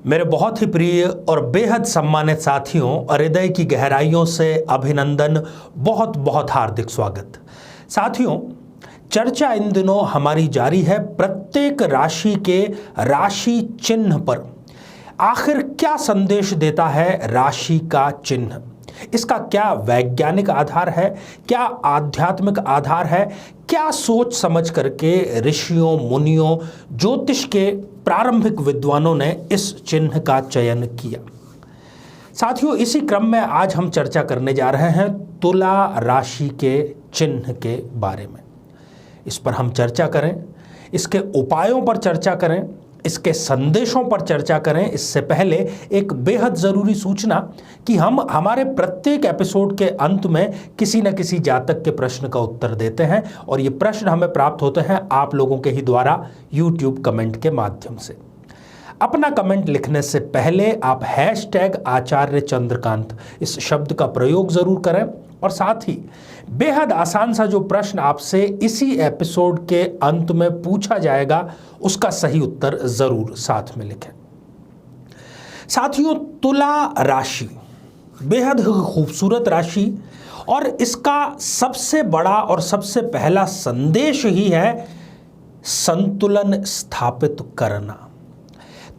मेरे बहुत ही प्रिय और बेहद सम्मानित साथियों, हृदय की गहराइयों से अभिनंदन, बहुत बहुत हार्दिक स्वागत। साथियों, चर्चा इन दिनों हमारी जारी है प्रत्येक राशि के राशि चिन्ह पर। आखिर क्या संदेश देता है राशि का चिन्ह? इसका क्या वैज्ञानिक आधार है, क्या आध्यात्मिक आधार है, क्या सोच समझ करके ऋषियों, मुनियों, ज्योतिष के प्रारंभिक विद्वानों ने इस चिन्ह का चयन किया? साथियों, इसी क्रम में आज हम चर्चा करने जा रहे हैं तुला राशि के चिन्ह के बारे में। इस पर हम चर्चा करें, इसके उपायों पर चर्चा करें, इसके संदेशों पर चर्चा करें। इससे पहले एक बेहद ज़रूरी सूचना कि हम हमारे प्रत्येक एपिसोड के अंत में किसी न किसी जातक के प्रश्न का उत्तर देते हैं और ये प्रश्न हमें प्राप्त होते हैं आप लोगों के ही द्वारा यूट्यूब कमेंट के माध्यम से। अपना कमेंट लिखने से पहले आप #आचार्य चंद्रकांत इस शब्द का प्रयोग ज़रूर करें और साथ ही बेहद आसान सा जो प्रश्न आपसे इसी एपिसोड के अंत में पूछा जाएगा उसका सही उत्तर ज़रूर साथ में लिखें। साथियों, तुला राशि बेहद खूबसूरत राशि और इसका सबसे बड़ा और सबसे पहला संदेश ही है संतुलन स्थापित करना।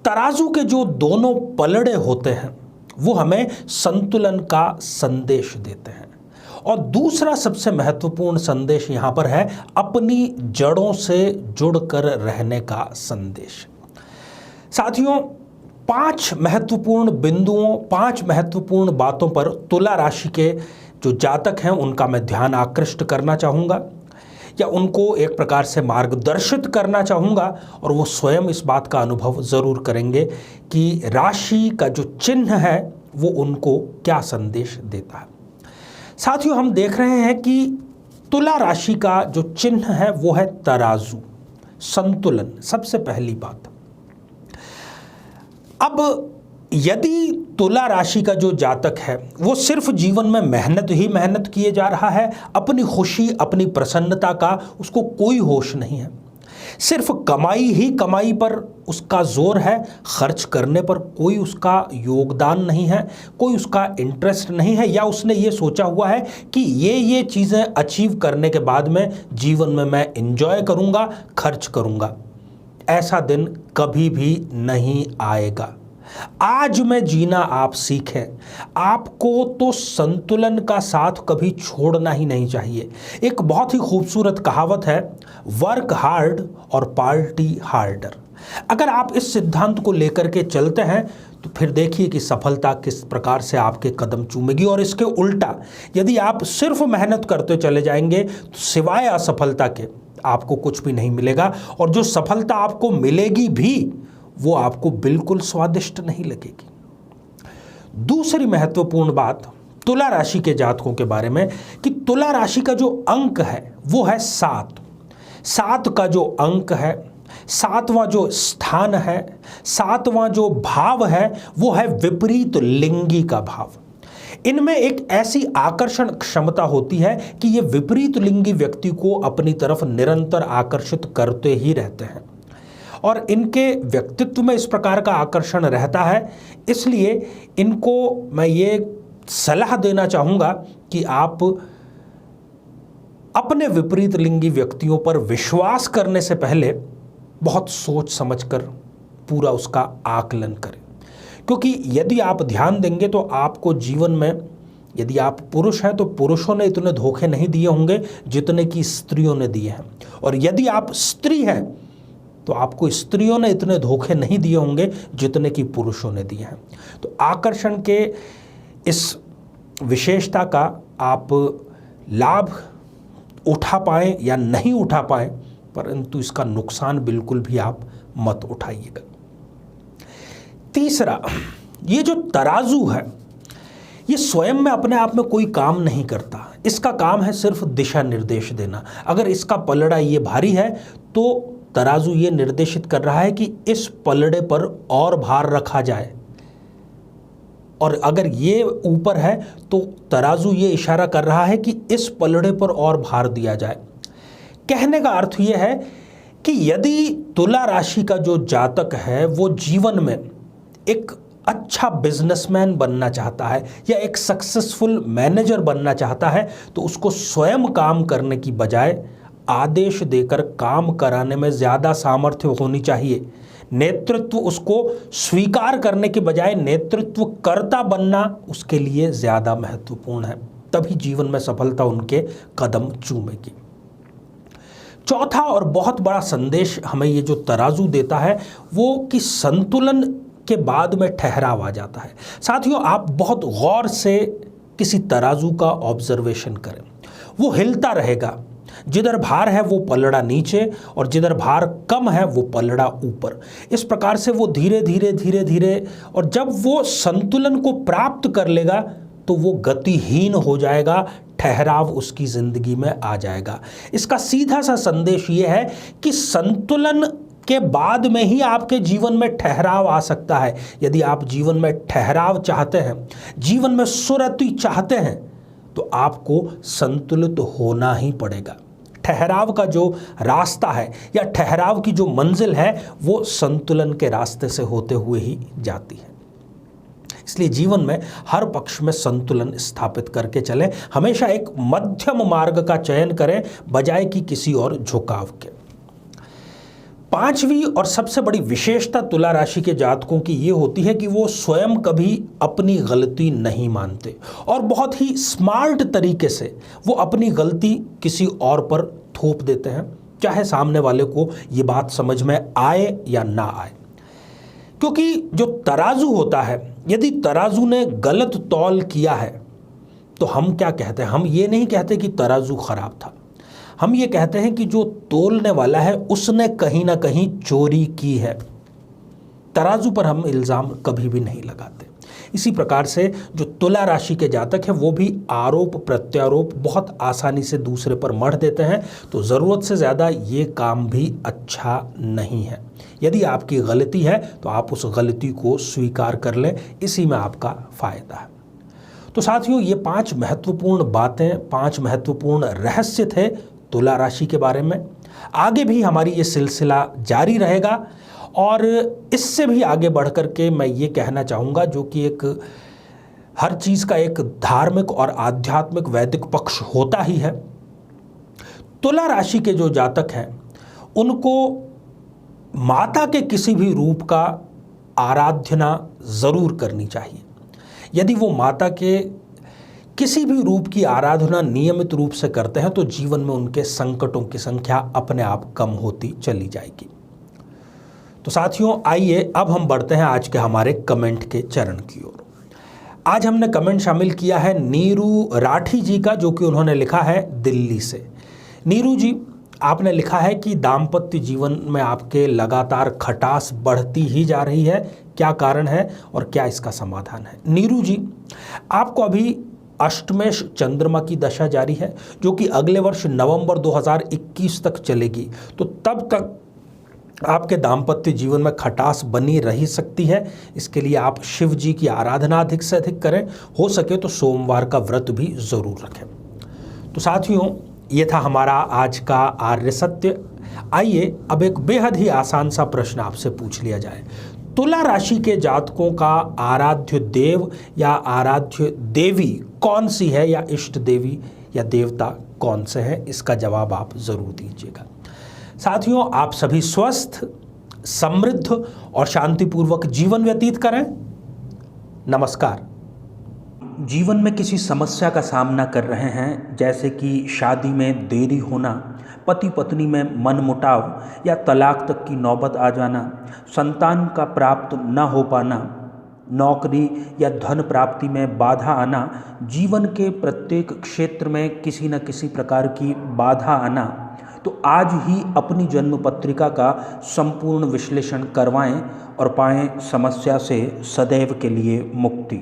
तराजू के जो दोनों पलड़े होते हैं वो हमें संतुलन का संदेश देते हैं। और दूसरा सबसे महत्वपूर्ण संदेश यहाँ पर है अपनी जड़ों से जुड़कर रहने का संदेश। साथियों, 5 महत्वपूर्ण बिंदुओं, 5 महत्वपूर्ण बातों पर तुला राशि के जो जातक हैं उनका मैं ध्यान आकृष्ट करना चाहूँगा या उनको एक प्रकार से मार्गदर्शित करना चाहूँगा और वो स्वयं इस बात का अनुभव ज़रूर करेंगे कि राशि का जो चिन्ह है वो उनको क्या संदेश देता है। साथियों, हम देख रहे हैं कि तुला राशि का जो चिन्ह है वो है तराजू, संतुलन, सबसे पहली बात। अब यदि तुला राशि का जो जातक है वो सिर्फ जीवन में मेहनत ही मेहनत किए जा रहा है, अपनी खुशी, अपनी प्रसन्नता का उसको कोई होश नहीं है, सिर्फ कमाई ही कमाई पर उसका जोर है, खर्च करने पर कोई उसका योगदान नहीं है, कोई उसका इंटरेस्ट नहीं है, या उसने ये सोचा हुआ है कि ये चीज़ें अचीव करने के बाद में जीवन में मैं एंजॉय करूँगा, खर्च करूँगा, ऐसा दिन कभी भी नहीं आएगा। आज में जीना आप सीखें। आपको तो संतुलन का साथ कभी छोड़ना ही नहीं चाहिए। एक बहुत ही खूबसूरत कहावत है, वर्क हार्ड और पार्टी हार्डर। अगर आप इस सिद्धांत को लेकर के चलते हैं तो फिर देखिए कि सफलता किस प्रकार से आपके कदम चूमेगी। और इसके उल्टा यदि आप सिर्फ मेहनत करते चले जाएंगे तो सिवाय असफलता के आपको कुछ भी नहीं मिलेगा, और जो सफलता आपको मिलेगी भी वो आपको बिल्कुल स्वादिष्ट नहीं लगेगी। दूसरी महत्वपूर्ण बात तुला राशि के जातकों के बारे में कि तुला राशि का जो अंक है वो है 7। 7 का जो अंक है, 7वां जो स्थान है, 7वां जो भाव है वो है विपरीत लिंगी का भाव। इनमें एक ऐसी आकर्षण क्षमता होती है कि ये विपरीत लिंगी व्यक्ति को अपनी तरफ निरंतर आकर्षित करते ही रहते हैं और इनके व्यक्तित्व में इस प्रकार का आकर्षण रहता है। इसलिए इनको मैं ये सलाह देना चाहूँगा कि आप अपने विपरीत लिंगी व्यक्तियों पर विश्वास करने से पहले बहुत सोच समझकर पूरा उसका आकलन करें, क्योंकि यदि आप ध्यान देंगे तो आपको जीवन में, यदि आप पुरुष हैं तो पुरुषों ने इतने धोखे नहीं दिए होंगे जितने कि स्त्रियों ने दिए हैं, और यदि आप स्त्री हैं तो आपको स्त्रियों ने इतने धोखे नहीं दिए होंगे जितने कि पुरुषों ने दिए हैं। तो आकर्षण के इस विशेषता का आप लाभ उठा पाएं या नहीं उठा पाएं, परंतु इसका नुकसान बिल्कुल भी आप मत उठाइएगा। तीसरा, ये जो तराजू है ये स्वयं में अपने आप में कोई काम नहीं करता। इसका काम है सिर्फ दिशा निर्देश देना। अगर इसका पलड़ा ये भारी है तो तराजू ये निर्देशित कर रहा है कि इस पलड़े पर और भार रखा जाए, और अगर ये ऊपर है तो तराजू ये इशारा कर रहा है कि इस पलड़े पर और भार दिया जाए। कहने का अर्थ ये है कि यदि तुला राशि का जो जातक है वो जीवन में एक अच्छा बिजनेसमैन बनना चाहता है या एक सक्सेसफुल मैनेजर बनना चाहता है तो उसको स्वयं काम करने की बजाय आदेश देकर काम कराने में ज़्यादा सामर्थ्य होनी चाहिए। नेतृत्व उसको स्वीकार करने के बजाय नेतृत्व कर्ता बनना उसके लिए ज़्यादा महत्वपूर्ण है, तभी जीवन में सफलता उनके कदम चूमेगी। चौथा और बहुत बड़ा संदेश हमें ये जो तराजू देता है वो कि संतुलन के बाद में ठहराव आ जाता है। साथियों, आप बहुत गौर से किसी तराजू का ऑब्जर्वेशन करें, वो हिलता रहेगा। जिधर भार है वो पलड़ा नीचे और जिधर भार कम है वो पलड़ा ऊपर। इस प्रकार से वो धीरे धीरे धीरे धीरे, और जब वो संतुलन को प्राप्त कर लेगा तो वो गतिहीन हो जाएगा, ठहराव उसकी जिंदगी में आ जाएगा। इसका सीधा सा संदेश ये है कि संतुलन के बाद में ही आपके जीवन में ठहराव आ सकता है। यदि आप जीवन में ठहराव चाहते हैं, जीवन में सुरति चाहते हैं, तो आपको संतुलित होना ही पड़ेगा। ठहराव का जो रास्ता है या ठहराव की जो मंजिल है वो संतुलन के रास्ते से होते हुए ही जाती है। इसलिए जीवन में हर पक्ष में संतुलन स्थापित करके चलें। हमेशा एक मध्यम मार्ग का चयन करें बजाय कि किसी और झुकाव के। पांचवी और सबसे बड़ी विशेषता तुला राशि के जातकों की ये होती है कि वो स्वयं कभी अपनी गलती नहीं मानते और बहुत ही स्मार्ट तरीके से वो अपनी गलती किसी और पर थोप देते हैं, चाहे सामने वाले को ये बात समझ में आए या ना आए। क्योंकि जो तराजू होता है, यदि तराजू ने गलत तौल किया है तो हम क्या कहते हैं? हम ये नहीं कहते कि तराजू खराब था, हम ये कहते हैं कि जो तोलने वाला है उसने कहीं ना कहीं चोरी की है। तराजू पर हम इल्ज़ाम कभी भी नहीं लगाते। इसी प्रकार से जो तुला राशि के जातक हैं वो भी आरोप प्रत्यारोप बहुत आसानी से दूसरे पर मढ़ देते हैं, तो ज़रूरत से ज़्यादा ये काम भी अच्छा नहीं है। यदि आपकी गलती है तो आप उस गलती को स्वीकार कर लें, इसी में आपका फ़ायदा है। तो साथियों, ये 5 महत्वपूर्ण बातें, 5 महत्वपूर्ण रहस्य थे तुला राशि के बारे में। आगे भी हमारी ये सिलसिला जारी रहेगा और इससे भी आगे बढ़ कर के मैं ये कहना चाहूँगा, जो कि एक हर चीज़ का एक धार्मिक और आध्यात्मिक वैदिक पक्ष होता ही है। तुला राशि के जो जातक हैं उनको माता के किसी भी रूप का आराधना ज़रूर करनी चाहिए। यदि वो माता के किसी भी रूप की आराधना नियमित रूप से करते हैं तो जीवन में उनके संकटों की संख्या अपने आप कम होती चली जाएगी। तो साथियों, आइए अब हम बढ़ते हैं आज के हमारे कमेंट के चरण की ओर। आज हमने कमेंट शामिल किया है नीरू राठी जी का, जो कि उन्होंने लिखा है दिल्ली से। नीरू जी, आपने लिखा है कि दाम्पत्य जीवन में आपके लगातार खटास बढ़ती ही जा रही है, क्या कारण है और क्या इसका समाधान है? नीरू जी, आपको अभी अष्टमेश चंद्रमा की दशा जारी है, जो कि अगले वर्ष नवंबर 2021 तक चलेगी। तो तब तक आपके दाम्पत्य जीवन में खटास बनी रह सकती है। इसके लिए आप शिव जी की आराधना अधिक से अधिक करें, हो सके तो सोमवार का व्रत भी ज़रूर रखें। तो साथियों, ये था हमारा आज का आर्य सत्य। आइए अब एक बेहद ही आसान सा प्रश्न आपसे पूछ लिया जाए। तुला राशि के जातकों का आराध्य देव या आराध्य देवी कौन सी है, या इष्ट देवी या देवता कौन से हैं? इसका जवाब आप ज़रूर दीजिएगा। साथियों, आप सभी स्वस्थ, समृद्ध और शांतिपूर्वक जीवन व्यतीत करें। नमस्कार। जीवन में किसी समस्या का सामना कर रहे हैं, जैसे कि शादी में देरी होना, पति पत्नी में मनमुटाव या तलाक तक की नौबत आ जाना, संतान का प्राप्त न हो पाना, नौकरी या धन प्राप्ति में बाधा आना, जीवन के प्रत्येक क्षेत्र में किसी न किसी प्रकार की बाधा आना, तो आज ही अपनी जन्म पत्रिका का संपूर्ण विश्लेषण करवाएं और पाएं समस्या से सदैव के लिए मुक्ति।